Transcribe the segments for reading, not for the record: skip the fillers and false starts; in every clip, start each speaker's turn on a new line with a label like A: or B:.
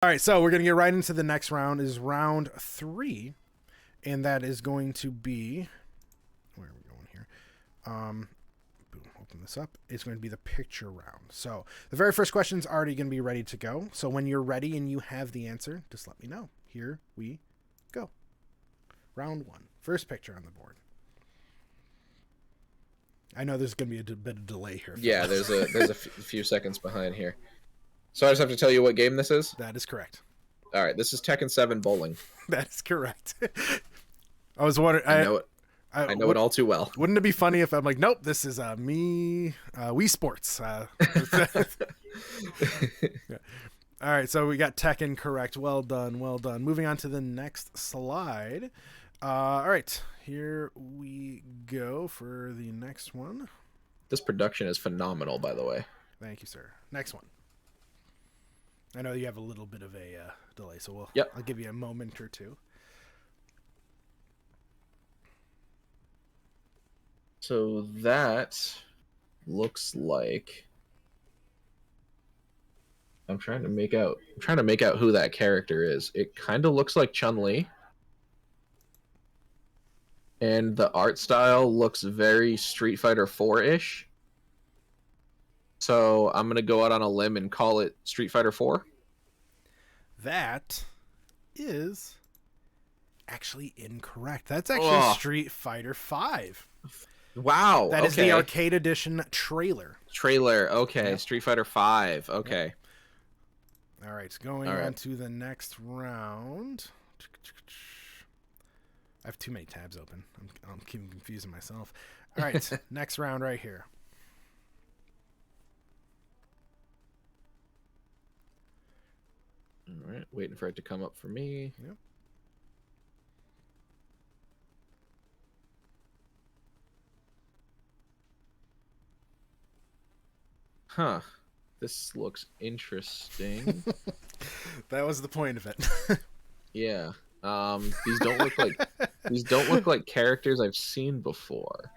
A: All right, so we're gonna get right into the next round. Is round 3, and that is going to be where are we going here? Boom, open this up. It's going to be the picture round. So the very first question is already going to be ready to go. So when you're ready and you have the answer, just let me know. Here we go. Round 1, first picture on the board. I know there's going to be a bit of delay here.
B: Yeah, there's a few seconds behind here. So I just have to tell you what game this is?
A: That is correct.
B: All right, this is Tekken 7 Bowling.
A: That is correct. I was wondering.
B: I know it. I know it all too well.
A: Wouldn't it be funny if I'm like, nope, this is Wii Sports. Yeah. All right, so we got Tekken correct. Well done, well done. Moving on to the next slide. All right, here we go for the next one.
B: This production is phenomenal, by the way.
A: Thank you, sir. Next one. I know you have a little bit of a delay, so I'll give you a moment or two.
B: So that looks like I'm trying to make out who that character is. It kind of looks like Chun-Li. And the art style looks very Street Fighter 4-ish. So I'm going to go out on a limb and call it Street Fighter 4.
A: That is actually incorrect. That's actually Street Fighter 5.
B: Wow.
A: That is the arcade edition trailer.
B: Okay. Yep. Street Fighter 5. Okay.
A: Yep. All right. Going on to the next round. I have too many tabs open. I'm keeping confusing myself. All right. Next round right here.
B: All right. Waiting for it to come up for me.
A: Yep.
B: Huh. This looks interesting.
A: That was the point of it.
B: Yeah. These don't look like characters I've seen before.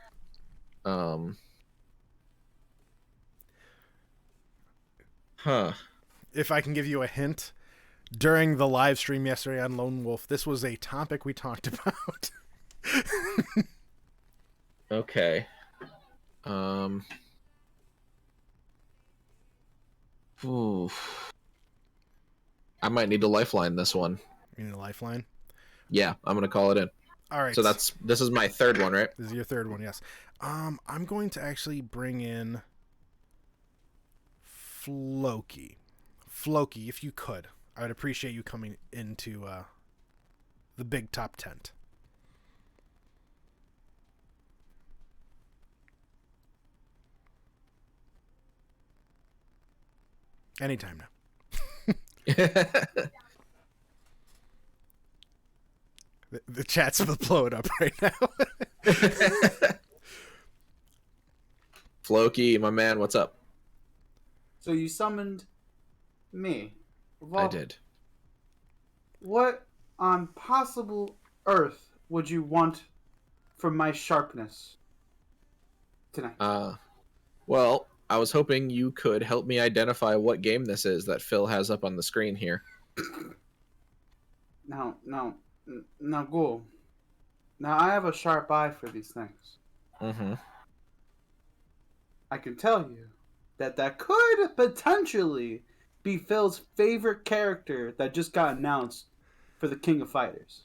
B: Huh.
A: If I can give you a hint, during the live stream yesterday on Lone Wolf, this was a topic we talked about.
B: Okay. Ooh. I might need a lifeline this one.
A: You need a lifeline?
B: Yeah, I'm gonna call it in.
A: All right.
B: So this is my third one, right?
A: This is your third one, yes. I'm going to actually bring in Floki. Floki, if you could. I would appreciate you coming into the big top tent. Anytime now. The chat's blowing up right now.
B: Floki, my man, what's up?
C: So you summoned me.
B: I did.
C: What on possible earth would you want from my sharpness tonight?
B: Well, I was hoping you could help me identify what game this is that Phil has up on the screen here.
C: Now, Ghoul. Now, I have a sharp eye for these things.
B: Mm-hmm.
C: I can tell you that could potentially be Phil's favorite character that just got announced for the King of Fighters.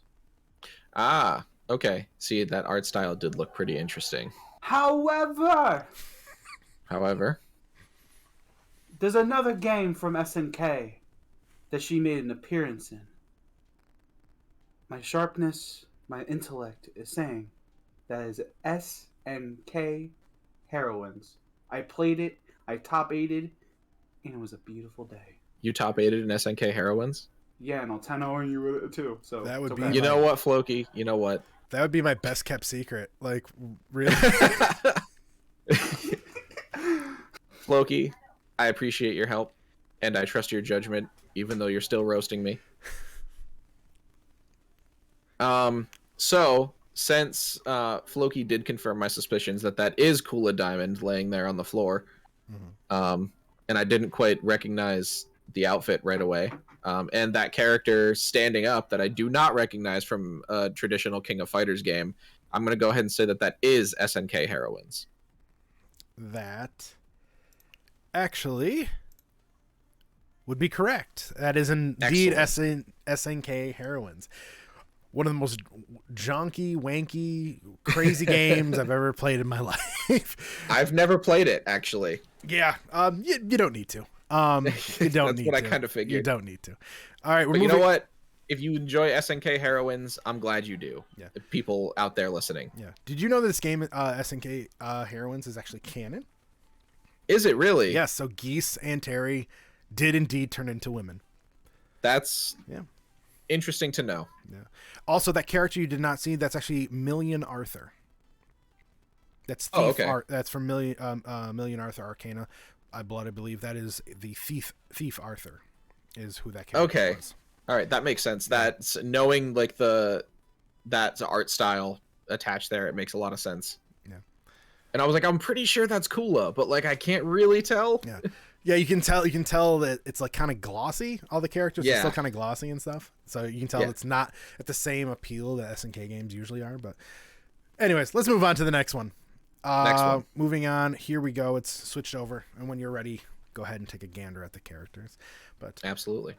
B: Ah, okay. See, that art style did look pretty interesting.
C: However, there's another game from SNK that she made an appearance in. My sharpness, my intellect is saying that is SNK Heroines. I played it, I top 8'd, and it was a beautiful day.
B: You top 8'd in SNK Heroines?
C: Yeah, and I'll 10-0 you with it too. So
A: that would be.
B: You know what, Floki? You know what?
A: That would be my best kept secret. Like, really.
B: Floki, I appreciate your help, and I trust your judgment, even though you're still roasting me. So since Floki did confirm my suspicions that is Kula Diamond laying there on the floor, and I didn't quite recognize the outfit right away, And that character standing up that I do not recognize from a traditional King of Fighters game, I'm going to go ahead and say that is SNK Heroines.
A: That actually would be correct. That is indeed SNK Heroines. One of the most jonky, wanky, crazy games I've ever played in my life.
B: I've never played it, actually.
A: Yeah, you don't need to. You don't
B: That's
A: need
B: what I
A: to.
B: kind of figured.
A: You don't need to. All right,
B: But you know what? If you enjoy SNK Heroines, I'm glad you do.
A: Yeah.
B: The people out there listening.
A: Yeah. Did you know that this game, SNK Heroines, is actually canon?
B: Is it really?
A: Yes. So Geese and Terry did indeed turn into women.
B: That's interesting to know.
A: Yeah. Also, that character you did not see, that's actually Million Arthur. That's Thief that's from Million Arthur Arcana. I believe that is the Thief Arthur is who that character was.
B: All right, that makes sense. That's knowing like that's art style attached there. It makes a lot of sense.
A: Yeah.
B: And I was like, I'm pretty sure that's Kula, but like I can't really tell.
A: Yeah. Yeah, you can tell that it's like kind of glossy. All the characters are still kind of glossy and stuff. So you can tell it's not at the same appeal that SNK games usually are. But anyways, let's move on to the next one. Moving on, here we go. It's switched over, and when you're ready, go ahead and take a gander at the characters. But
B: absolutely,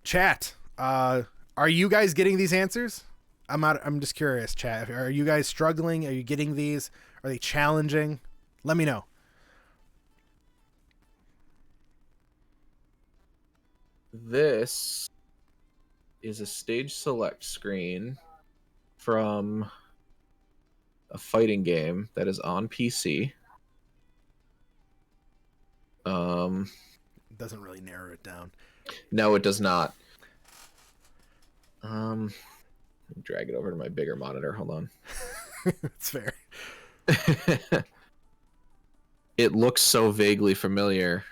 A: chat. Are you guys getting these answers? I'm just curious, chat. Are you guys struggling? Are you getting these? Are they challenging? Let me know.
B: This is a stage select screen from a fighting game that is on PC.
A: Doesn't really narrow it down.
B: No, it does not. Drag it over to my bigger monitor. Hold on.
A: It's fair.
B: It looks so vaguely familiar.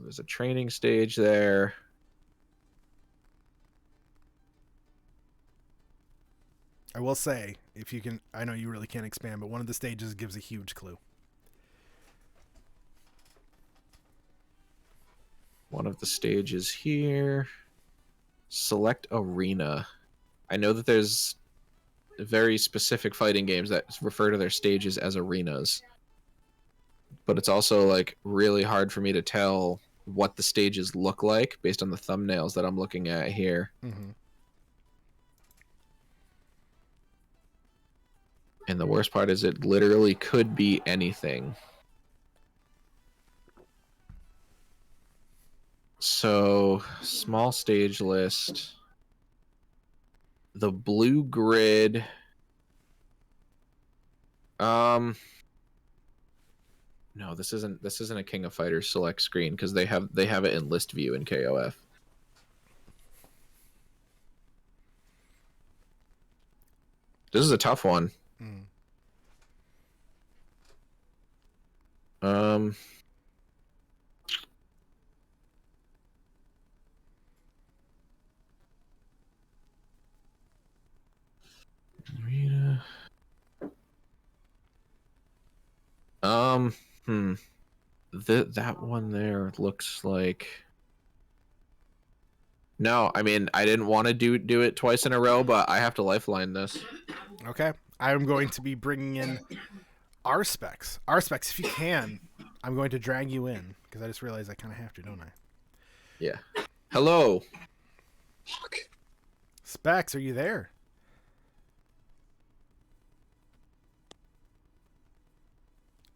B: There's a training stage there.
A: I will say, if you can, I know you really can't expand, but one of the stages gives a huge clue.
B: One of the stages here. Select arena. I know that there's very specific fighting games that refer to their stages as arenas. But it's also like really hard for me to tell what the stages look like based on the thumbnails that I'm looking at here.
A: Mm-hmm.
B: And the worst part is it literally could be anything. So, small stage list. The blue grid. No, this isn't a King of Fighters select screen because they have it in list view in KOF. This is a tough one.
A: Mm.
B: Arena. That one there looks like. No, I mean I didn't want to do it twice in a row, but I have to lifeline this.
A: Okay, I'm going to be bringing in R-Specs. R-Specs, if you can, I'm going to drag you in because I just realized I kind of have to, don't I?
B: Yeah. Hello.
D: Fuck.
A: Specs, are you there?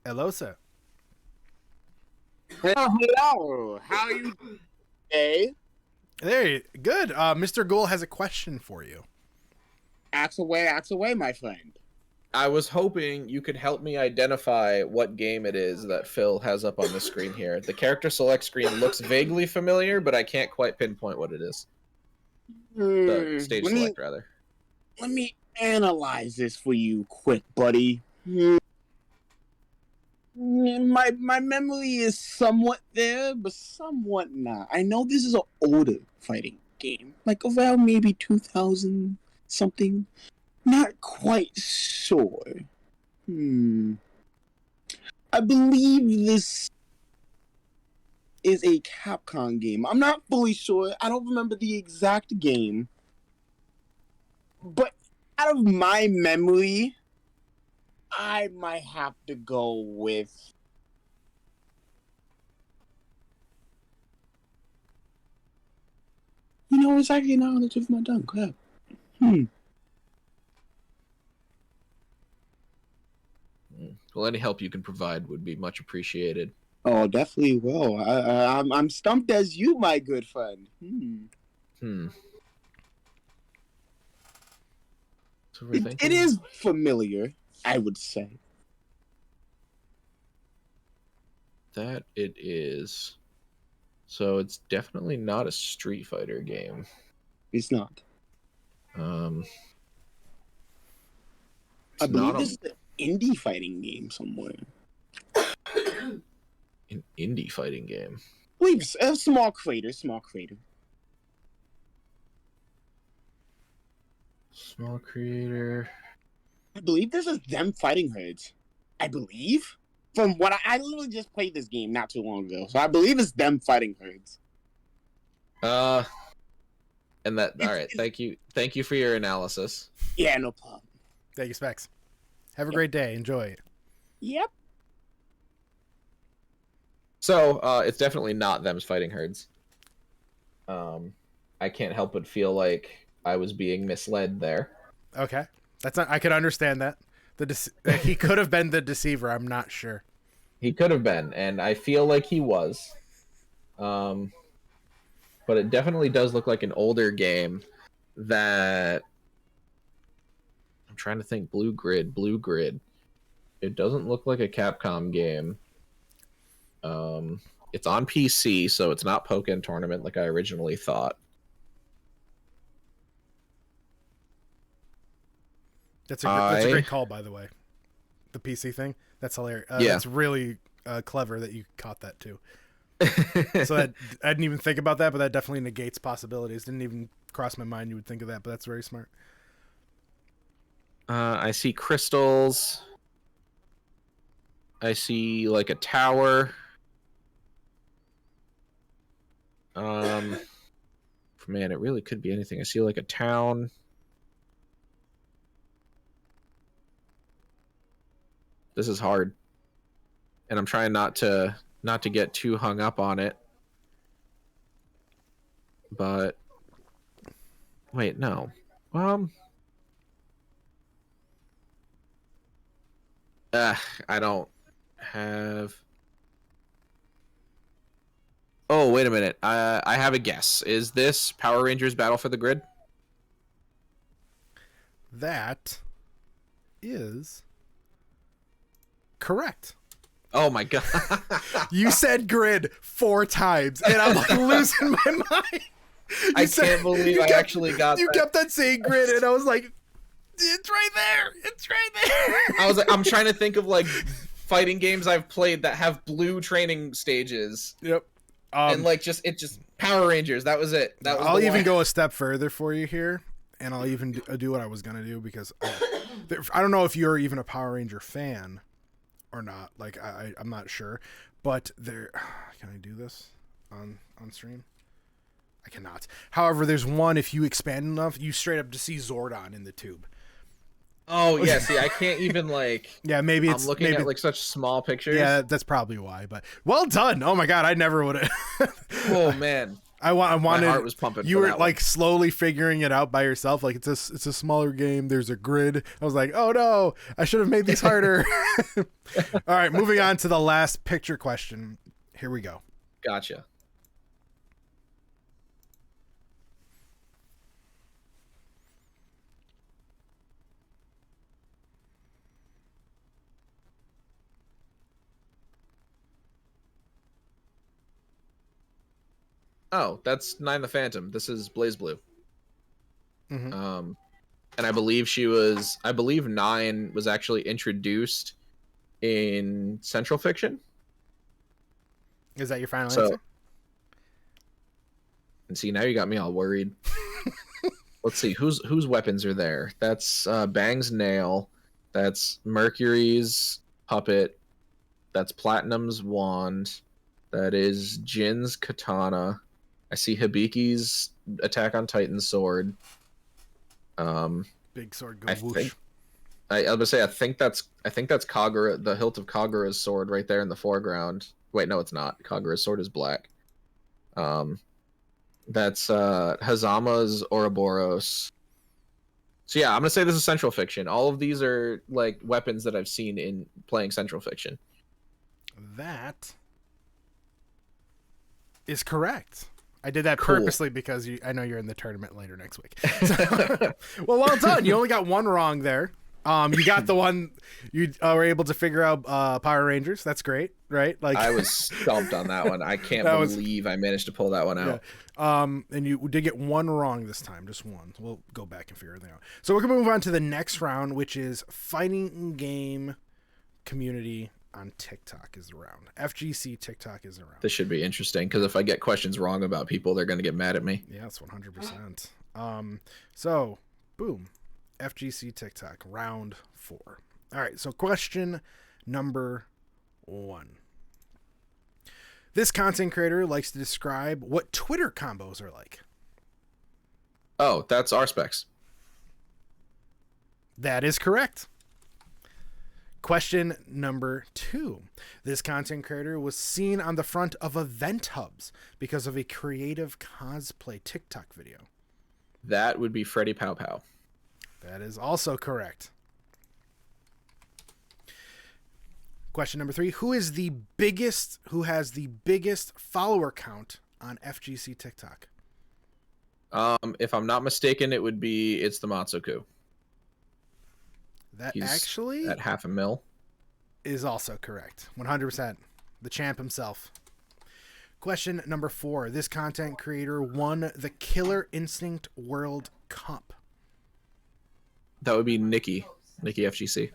A: Hello, sir.
D: Hello. How are you doing today?
A: There, good. Mr. Ghoul has a question for you.
D: Axe away, my friend.
B: I was hoping you could help me identify what game it is that Phil has up on the screen here. The character select screen looks vaguely familiar, but I can't quite pinpoint what it is. The stage select, rather.
D: Let me analyze this for you quick, buddy. My memory is somewhat there, but somewhat not. I know this is an older fighting game, like around maybe 2000 something. Not quite sure. I believe this is a Capcom game. I'm not fully sure. I don't remember the exact game. But out of my memory, I might have to go with... You know, it's actually not on the tip of my tongue. Crap.
B: Well, any help you can provide would be much appreciated.
D: Oh, definitely will. I'm stumped as you, my good friend.
B: So we're thinking...
D: It is familiar, I would say.
B: That it is. So it's definitely not a Street Fighter game.
D: It's not.
B: It's
D: I believe
B: not
D: this is an indie fighting game somewhere.
B: an indie fighting game.
D: I believe it's a small creator.
B: Small creator.
D: I believe this is them fighting herds. I believe. From what I literally just played this game not too long ago, so I believe it's them fighting herds.
B: And that. All right. Thank you for your analysis.
D: Yeah, no problem.
A: Thank you, Specs. Have a great day. Enjoy.
D: Yep.
B: So it's definitely not them's fighting herds. I can't help but feel like I was being misled there.
A: Okay, that's not. I could understand that. He could have been the deceiver. I'm not sure.
B: He could have been, and I feel like he was. But it definitely does look like an older game that... I'm trying to think. Blue Grid. It doesn't look like a Capcom game. It's on PC, so it's not Pokken Tournament like I originally thought.
A: That's a great call, by the way. The PC thing. That's hilarious.
B: Yeah.
A: That's really clever that you caught that too. So I didn't even think about that, but that definitely negates possibilities. Didn't even cross my mind you would think of that, but that's very smart.
B: I see crystals. I see like a tower. Man, it really could be anything. I see like a town. This is hard. And I'm trying not to get too hung up on it. But wait, no. I don't have... Oh, wait a minute. I have a guess. Is this Power Rangers Battle for the Grid?
A: That is correct.
B: Oh my god.
A: You said grid 4 times, and I'm like losing my mind.
B: I can't believe I actually got
A: You
B: that.
A: kept on saying grid, and I was like, it's right there. It's right there.
B: I was like, I'm trying to think of like fighting games I've played that have blue training stages.
A: Yep.
B: And like just Power Rangers. That was it. That was
A: I'll even go a step further for you here, and I'll even do what I was gonna do because I don't know if you're even a Power Ranger fan or not. Like I'm not sure, but there. Can I do this on stream? I cannot. However, there's one. If you expand enough, you straight up just see Zordon in the tube.
B: Oh yeah, see, I can't even like.
A: Yeah, maybe it's
B: I'm looking
A: maybe,
B: at like such small pictures.
A: Yeah, that's probably why. But well done. Oh my god, I never would have.
B: Oh man,
A: I wanted.
B: My heart was pumping.
A: You
B: for
A: were
B: that
A: like
B: one.
A: slowly figuring it out by yourself. Like it's a smaller game. There's a grid. I was like, oh no, I should have made these harder. All right, moving on to the last picture question. Here we go.
B: Gotcha. Oh, that's Nine the Phantom. This is Blaze Blue.
A: Mm-hmm.
B: And I believe Nine was actually introduced in Central Fiction.
A: Is that your final answer?
B: And see, now you got me all worried. Let's see, whose weapons are there? That's Bang's nail. That's Mercury's puppet. That's Platinum's wand. That is Jin's katana. I see Hibiki's Attack on Titan sword.
A: Big sword go
B: I
A: whoosh.
B: think I was gonna say I think that's Kagura, the hilt of Kagura's sword right there in the foreground. Wait, no, it's not. Kagura's sword is black. That's Hazama's Ouroboros. So yeah, I'm gonna say this is Central Fiction. All of these are like weapons that I've seen in playing Central Fiction.
A: That is correct. I did that
B: Cool.
A: purposely because I know you're in the tournament later next week. Well done. You only got one wrong there. You got the one you were able to figure out. Power Rangers. That's great, right? Like
B: I was stumped on that one. I can't believe I managed to pull that one out.
A: Yeah. And you did get one wrong this time, just one. We'll go back and figure everything out. So we're gonna move on to the next round, which is fighting game community on TikTok is the round. FGC TikTok is the round.
B: This should be interesting because if I get questions wrong about people, they're gonna get mad at me.
A: Yeah, it's 100%. So boom. FGC TikTok, round 4. All right, so question number 1. This content creator likes to describe what Twitter combos are like.
B: Oh, that's our specs.
A: That is correct. Question number 2. This content creator was seen on the front of event hubs because of a creative cosplay TikTok video.
B: That would be Freddy Pow Pow.
A: That is also correct. Question number 3. Who has the biggest follower count on FGC TikTok?
B: If I'm not mistaken, it's the Matsuku.
A: That
B: He's
A: actually
B: at 500,000.
A: is also correct. 100%. The champ himself. Question number 4. This content creator won the Killer Instinct World Cup.
B: That would be Nikki FGC.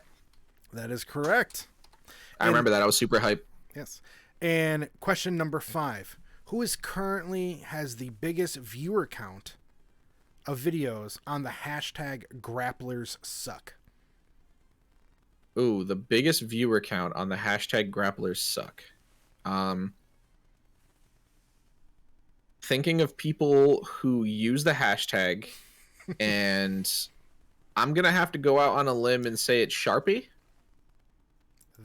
A: That is correct.
B: I remember that. I was super hyped.
A: Yes. And question number 5. Who currently has the biggest viewer count of videos on the hashtag grapplers suck?
B: Ooh, the biggest viewer count on the hashtag grapplers suck. Thinking of people who use the hashtag, and I'm going to have to go out on a limb and say it's Sharpie.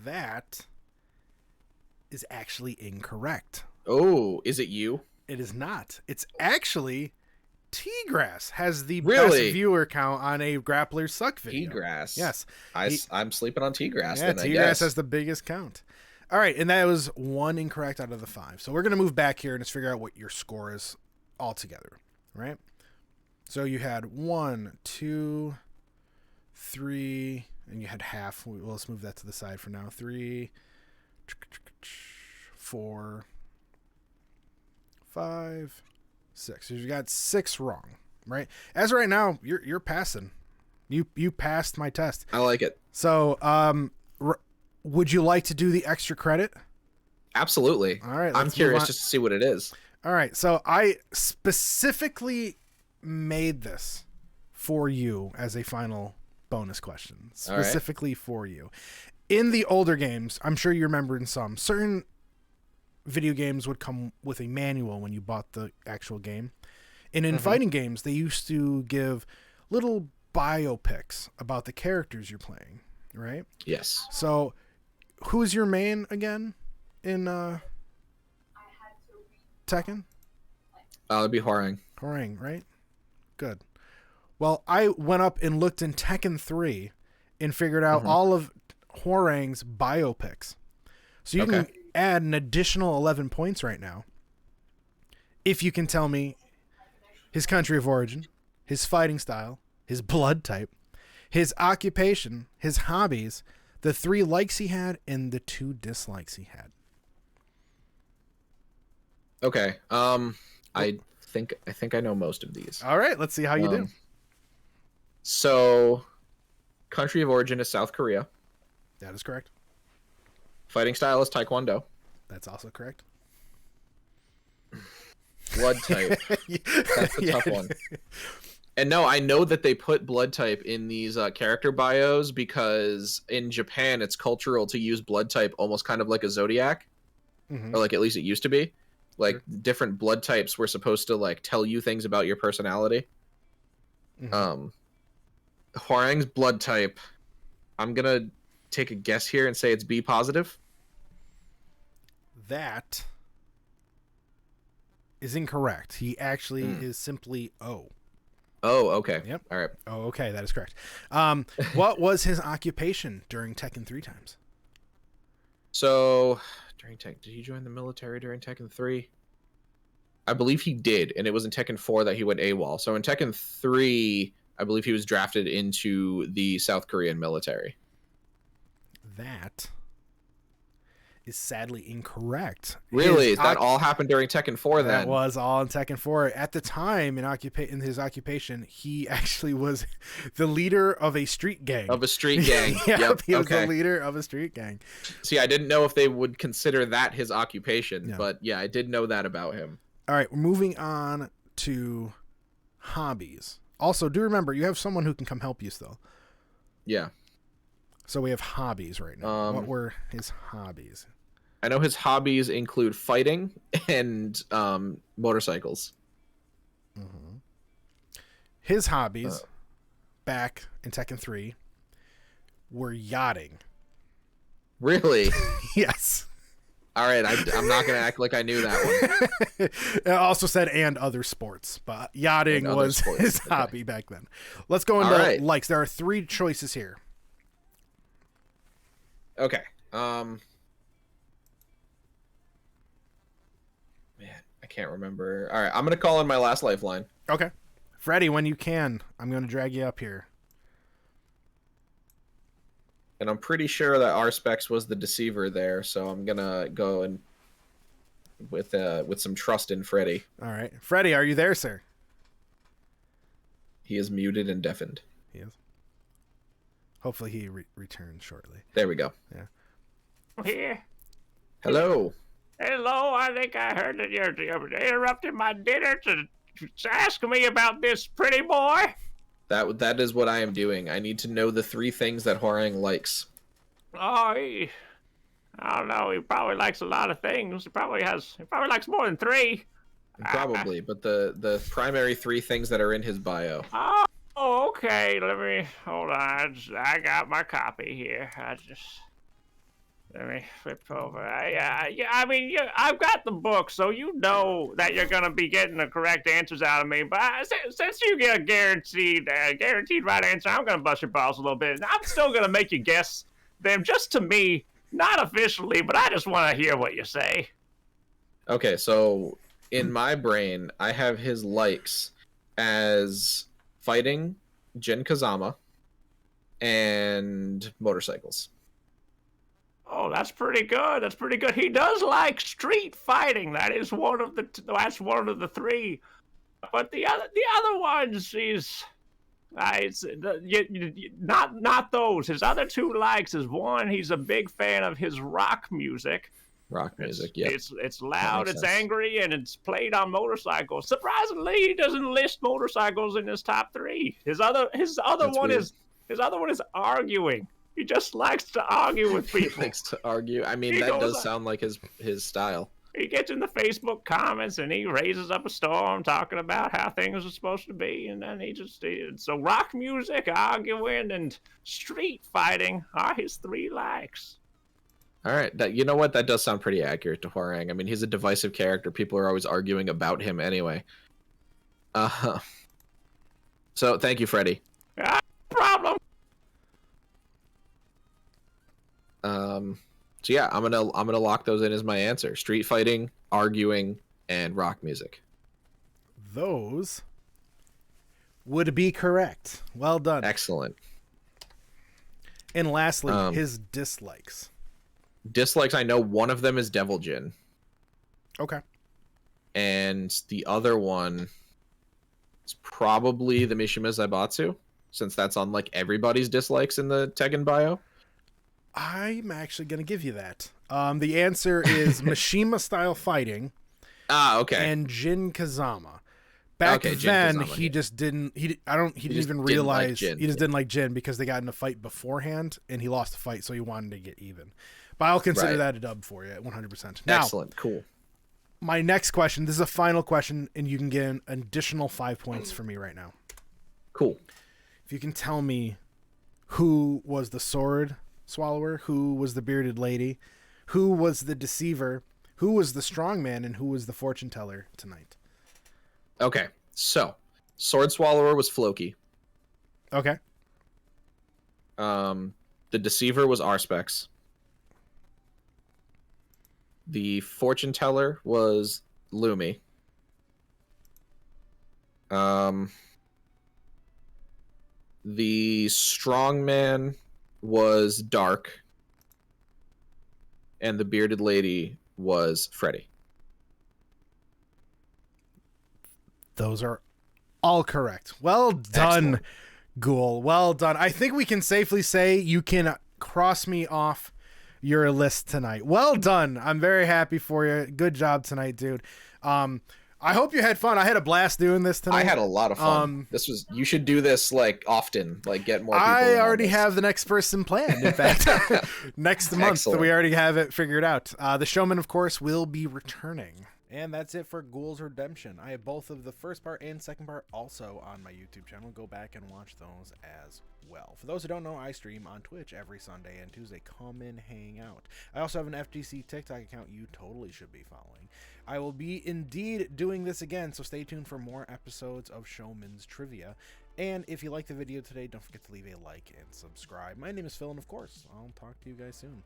A: That is actually incorrect.
B: Oh, is it you?
A: It is not. It's actually T-Grass has the
B: Really?
A: best viewer count on a Grappler Suck video.
B: T-Grass.
A: Yes.
B: I'm sleeping on T-Grass.
A: Yeah,
B: then,
A: T-Grass has the biggest count. All right, and that was 1 incorrect out of the 5. So we're going to move back here and just figure out what your score is altogether, right? So you had 1, 2, 3, and you had half. Well, let's move that to the side for now. 3, 4, 5, 6. So you got 6 wrong, right? As of right now, you're passing. You passed my test.
B: I like it.
A: So, would you like to do the extra credit?
B: Absolutely.
A: All right.
B: I'm curious just to see what it is.
A: All right. So I specifically made this for you as a final bonus question, specifically for you. In the older games, I'm sure you remember in some, certain video games would come with a manual when you bought the actual game. And in fighting games, they used to give little biopics about the characters you're playing, right?
B: Yes.
A: So, who's your main again in Tekken?
B: It'd be Hwoarang.
A: Hwoarang, right? Good. Well, I went up and looked in Tekken 3 and figured out all of Hwoarang's biopics. So you can add an additional 11 points right now if you can tell me his country of origin, his fighting style, his blood type, his occupation, his hobbies, the 3 likes he had, and the 2 dislikes he had.
B: Okay. I think I know most of these.
A: All right, let's see how you do.
B: So, country of origin is South Korea.
A: That is correct.
B: Fighting style is Taekwondo.
A: That's also correct.
B: Blood type. That's the tough one. And no, I know that they put blood type in these character bios because in Japan it's cultural to use blood type almost kind of like a zodiac. or like at least it used to be. Like different blood types were supposed to like tell you things about your personality. Hwoarang's blood type, I'm gonna take a guess here and say it's B positive.
A: That is incorrect. He actually is simply O.
B: Oh, okay.
A: Yep.
B: All right.
A: Oh, okay. That is correct. What was his occupation during Tekken 3 times?
B: So, during did he join the military during Tekken 3? I believe he did, and it was in Tekken 4 that he went AWOL. So in Tekken 3, I believe he was drafted into the South Korean military.
A: That is sadly incorrect.
B: Really? That all happened during Tekken 4 then?
A: That was all in Tekken 4. At the time, in his occupation, he actually was the leader of a street gang.
B: Of a street gang.
A: Yep, he was the leader of a street gang.
B: See, I didn't know if they would consider that his occupation, but yeah, I did know that about him.
A: All right, we're moving on to hobbies. Also, do remember, you have someone who can come help you still.
B: Yeah.
A: So we have hobbies right now. What were his hobbies?
B: I know his hobbies include fighting and motorcycles.
A: His hobbies back in Tekken 3 were yachting.
B: Really?
A: Yes.
B: All right, I'm not going to act like I knew that one.
A: It also said and other sports, but yachting was his hobby back then. Let's go into likes. There are 3 choices here.
B: Okay. Man, I can't remember. All right, I'm going to call in my last lifeline.
A: Okay. Freddy, when you can, I'm going to drag you up here.
B: And I'm pretty sure that R-Specs was the deceiver there, so I'm going to go and with some trust in Freddy.
A: All right. Freddy, are you there, sir?
B: He is muted and deafened.
A: He is. Hopefully he returns shortly.
B: There we go.
A: Yeah.
E: Here.
B: Hello.
E: Hello, I think I heard that you're interrupting my dinner to ask me about this pretty boy.
B: That is what I am doing. I need to know the 3 things that Hwoarang likes.
E: Oh, I don't know. He probably likes a lot of things. He probably likes more than 3.
B: Probably, but the primary 3 things that are in his bio.
E: Oh, okay. Let me hold on. I got my copy here. Let me flip over. I've got the book, so you know that you're gonna be getting the correct answers out of me. But since you get a guaranteed right answer, I'm gonna bust your balls a little bit. I'm still gonna make you guess them, just to me, not officially, but I just want to hear what you say.
B: Okay, so in my brain, I have his likes as fighting, Jin Kazama, and motorcycles.
E: Oh, that's pretty good. That's pretty good. He does like street fighting. That is one of the 3. But the other ones, not those. His other 2 likes is, 1, he's a big fan of his rock music.
B: Rock music, yeah.
E: It's loud, it's angry, and it's played on motorcycles. Surprisingly, he doesn't list motorcycles in his top 3. His other one is arguing. He just likes to argue with people.
B: He likes to argue. I mean, that does sound like his style.
E: He gets in the Facebook comments and he raises up a storm talking about how things are supposed to be, and then so rock music, arguing, and street fighting are his 3 likes.
B: All right, you know what? That does sound pretty accurate to Hwoarang. I mean, he's a divisive character. People are always arguing about him anyway. So thank you, Freddy.
E: No problem.
B: So yeah, I'm gonna lock those in as my answer: street fighting, arguing, and rock music.
A: Those would be correct. Well done.
B: Excellent.
A: And lastly, his dislikes.
B: Dislikes, I know one of them is Devil Jin.
A: Okay.
B: And the other one is probably the Mishima Zaibatsu, since that's on like everybody's dislikes in the Tekken bio.
A: I'm actually going to give you that. The answer is Mishima style fighting.
B: Okay.
A: And Jin Kazama. Back then, Kazama, he just didn't. He didn't even realize he just didn't like Jin because they got in a fight beforehand and he lost the fight, so he wanted to get even. But I'll consider
B: Right.
A: that a dub for you at 100%. Now,
B: Excellent. Cool.
A: my next question, this is a final question, and you can get an additional 5 points for me right now.
B: Cool.
A: If you can tell me who was the sword swallower, who was the bearded lady, who was the deceiver, who was the strong man, and who was the fortune teller tonight.
B: Okay. So, Sword Swallower was Floki.
A: Okay.
B: The Deceiver was Arspex. The Fortune Teller was Lumi. The Strongman was Dark. And the Bearded Lady was Freddy.
A: Those are all correct. Well done,
B: Excellent.
A: Ghoul. Well done. I think we can safely say you can cross me off your list tonight. Well done. I'm very happy for you. Good job tonight, dude. I hope you had fun. I had a blast doing this tonight.
B: I had a lot of fun. You should do this like often, like get more people.
A: I
B: in on
A: already
B: this.
A: have the next person planned. In fact, next month.
B: Excellent.
A: We already have it figured out. The Showman, of course, will be returning. And that's it for Ghoul's Redemption. I have both of the first part and second part also on my YouTube channel. Go back and watch those as well. For those who don't know, I stream on Twitch every Sunday and Tuesday. Come and hang out. I also have an FGC TikTok account you totally should be following. I will be indeed doing this again, so stay tuned for more episodes of Showman's Trivia. And if you liked the video today, don't forget to leave a like and subscribe. My name is Phil, and of course, I'll talk to you guys soon.